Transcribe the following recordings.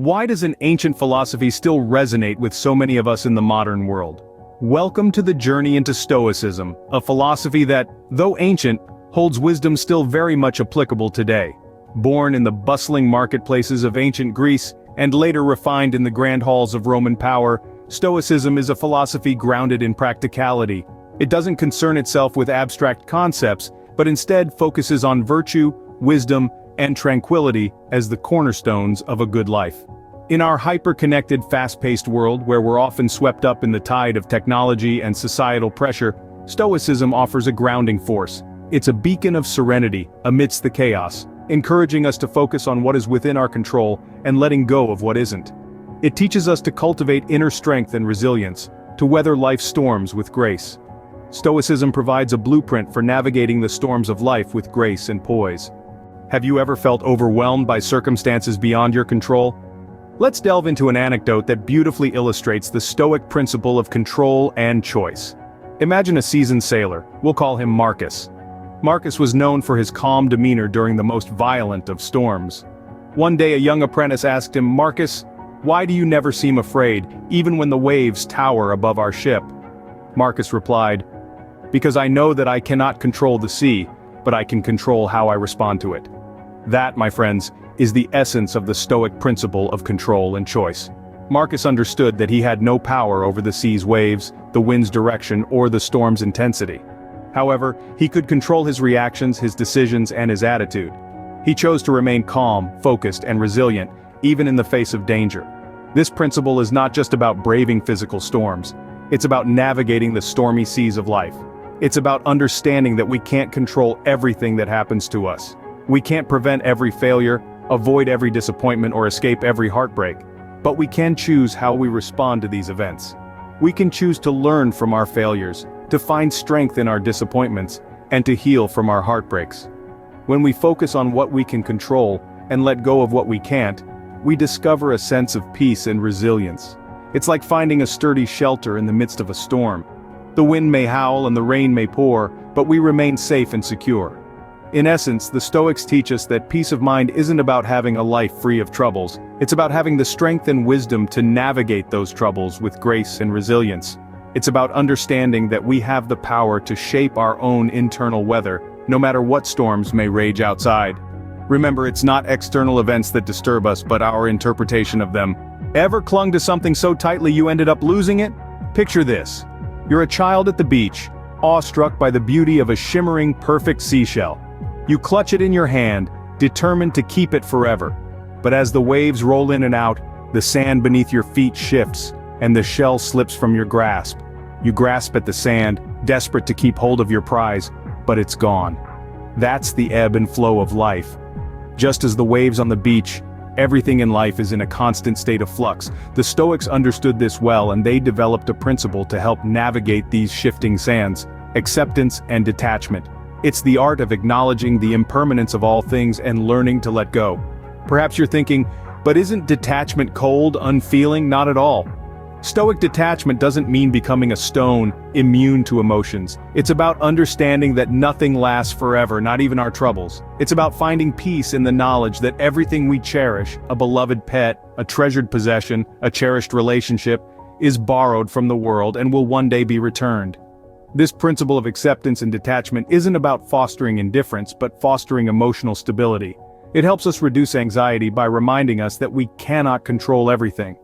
Why does an ancient philosophy still resonate with so many of us in the modern world? Welcome to the journey into Stoicism, a philosophy that, though ancient, holds wisdom still very much applicable today. Born in the bustling marketplaces of ancient Greece, and later refined in the grand halls of Roman power, Stoicism is a philosophy grounded in practicality. It doesn't concern itself with abstract concepts, but instead focuses on virtue, wisdom, and tranquility as the cornerstones of a good life. In our hyper-connected, fast-paced world where we're often swept up in the tide of technology and societal pressure, Stoicism offers a grounding force. It's a beacon of serenity amidst the chaos, encouraging us to focus on what is within our control and letting go of what isn't. It teaches us to cultivate inner strength and resilience, to weather life's storms with grace. Stoicism provides a blueprint for navigating the storms of life with grace and poise. Have you ever felt overwhelmed by circumstances beyond your control? Let's delve into an anecdote that beautifully illustrates the Stoic principle of control and choice. Imagine a seasoned sailor, we'll call him Marcus. Marcus was known for his calm demeanor during the most violent of storms. One day a young apprentice asked him, "Marcus, why do you never seem afraid, even when the waves tower above our ship?" Marcus replied, "Because I know that I cannot control the sea, but I can control how I respond to it." That, my friends, is the essence of the Stoic principle of control and choice. Marcus understood that he had no power over the sea's waves, the wind's direction, or the storm's intensity. However, he could control his reactions, his decisions, and his attitude. He chose to remain calm, focused, and resilient, even in the face of danger. This principle is not just about braving physical storms. It's about navigating the stormy seas of life. It's about understanding that we can't control everything that happens to us. We can't prevent every failure, avoid every disappointment, or escape every heartbreak. But we can choose how we respond to these events. We can choose to learn from our failures, to find strength in our disappointments, and to heal from our heartbreaks. When we focus on what we can control, and let go of what we can't, we discover a sense of peace and resilience. It's like finding a sturdy shelter in the midst of a storm. The wind may howl and the rain may pour, but we remain safe and secure. In essence, the Stoics teach us that peace of mind isn't about having a life free of troubles. It's about having the strength and wisdom to navigate those troubles with grace and resilience. It's about understanding that we have the power to shape our own internal weather, no matter what storms may rage outside. Remember, it's not external events that disturb us, but our interpretation of them. Ever clung to something so tightly you ended up losing it? Picture this. You're a child at the beach, awestruck by the beauty of a shimmering, perfect seashell. You clutch it in your hand, determined to keep it forever. But as the waves roll in and out, the sand beneath your feet shifts, and the shell slips from your grasp. You grasp at the sand, desperate to keep hold of your prize, but it's gone. That's the ebb and flow of life. Just as the waves on the beach, everything in life is in a constant state of flux. The Stoics understood this well, and they developed a principle to help navigate these shifting sands: acceptance and detachment. It's the art of acknowledging the impermanence of all things and learning to let go. Perhaps you're thinking, but isn't detachment cold, unfeeling? Not at all. Stoic detachment doesn't mean becoming a stone, immune to emotions. It's about understanding that nothing lasts forever, not even our troubles. It's about finding peace in the knowledge that everything we cherish, a beloved pet, a treasured possession, a cherished relationship, is borrowed from the world and will one day be returned. This principle of acceptance and detachment isn't about fostering indifference, but fostering emotional stability. It helps us reduce anxiety by reminding us that we cannot control everything.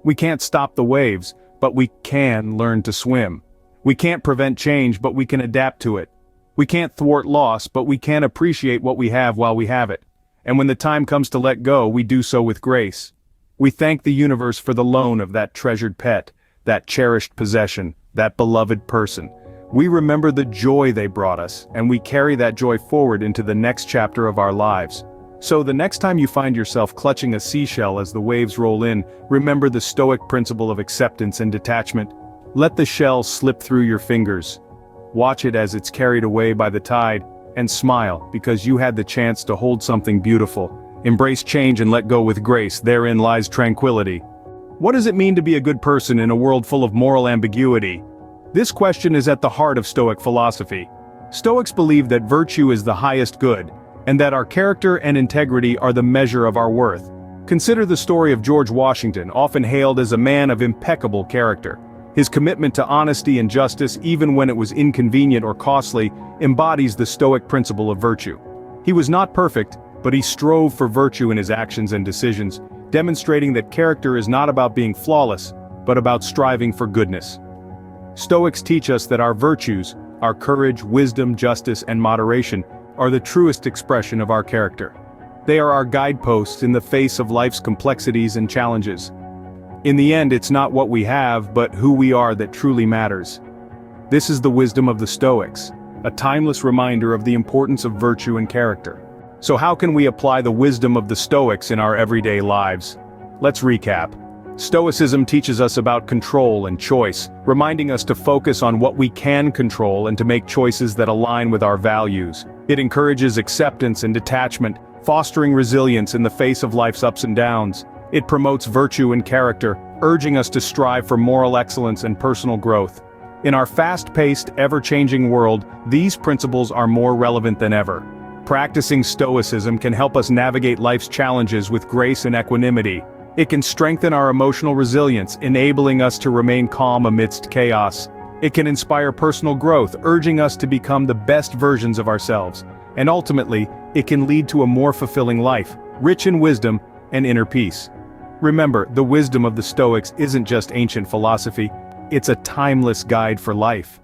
We can't stop the waves, but we can learn to swim. We can't prevent change, but we can adapt to it. We can't thwart loss, but we can appreciate what we have while we have it. And when the time comes to let go, we do so with grace. We thank the universe for the loan of that treasured pet, that cherished possession, that beloved person. We remember the joy they brought us, and we carry that joy forward into the next chapter of our lives. So the next time you find yourself clutching a seashell as the waves roll in, remember the Stoic principle of acceptance and detachment. Let the shell slip through your fingers. Watch it as it's carried away by the tide, and smile, because you had the chance to hold something beautiful. Embrace change and let go with grace. Therein lies tranquility. What does it mean to be a good person in a world full of moral ambiguity? This question is at the heart of Stoic philosophy. Stoics believe that virtue is the highest good, and that our character and integrity are the measure of our worth. Consider the story of George Washington, often hailed as a man of impeccable character. His commitment to honesty and justice, even when it was inconvenient or costly, embodies the Stoic principle of virtue. He was not perfect, but he strove for virtue in his actions and decisions, demonstrating that character is not about being flawless, but about striving for goodness. Stoics teach us that our virtues, our courage, wisdom, justice, and moderation, are the truest expression of our character. They are our guideposts in the face of life's complexities and challenges. In the end, it's not what we have, but who we are that truly matters. This is the wisdom of the Stoics, a timeless reminder of the importance of virtue and character. So how can we apply the wisdom of the Stoics in our everyday lives? Let's recap. Stoicism teaches us about control and choice, reminding us to focus on what we can control and to make choices that align with our values. It encourages acceptance and detachment, fostering resilience in the face of life's ups and downs. It promotes virtue and character, urging us to strive for moral excellence and personal growth. In our fast-paced, ever-changing world, these principles are more relevant than ever. Practicing Stoicism can help us navigate life's challenges with grace and equanimity. It can strengthen our emotional resilience, enabling us to remain calm amidst chaos. It can inspire personal growth, urging us to become the best versions of ourselves. And ultimately, it can lead to a more fulfilling life, rich in wisdom and inner peace. Remember, the wisdom of the Stoics isn't just ancient philosophy, it's a timeless guide for life.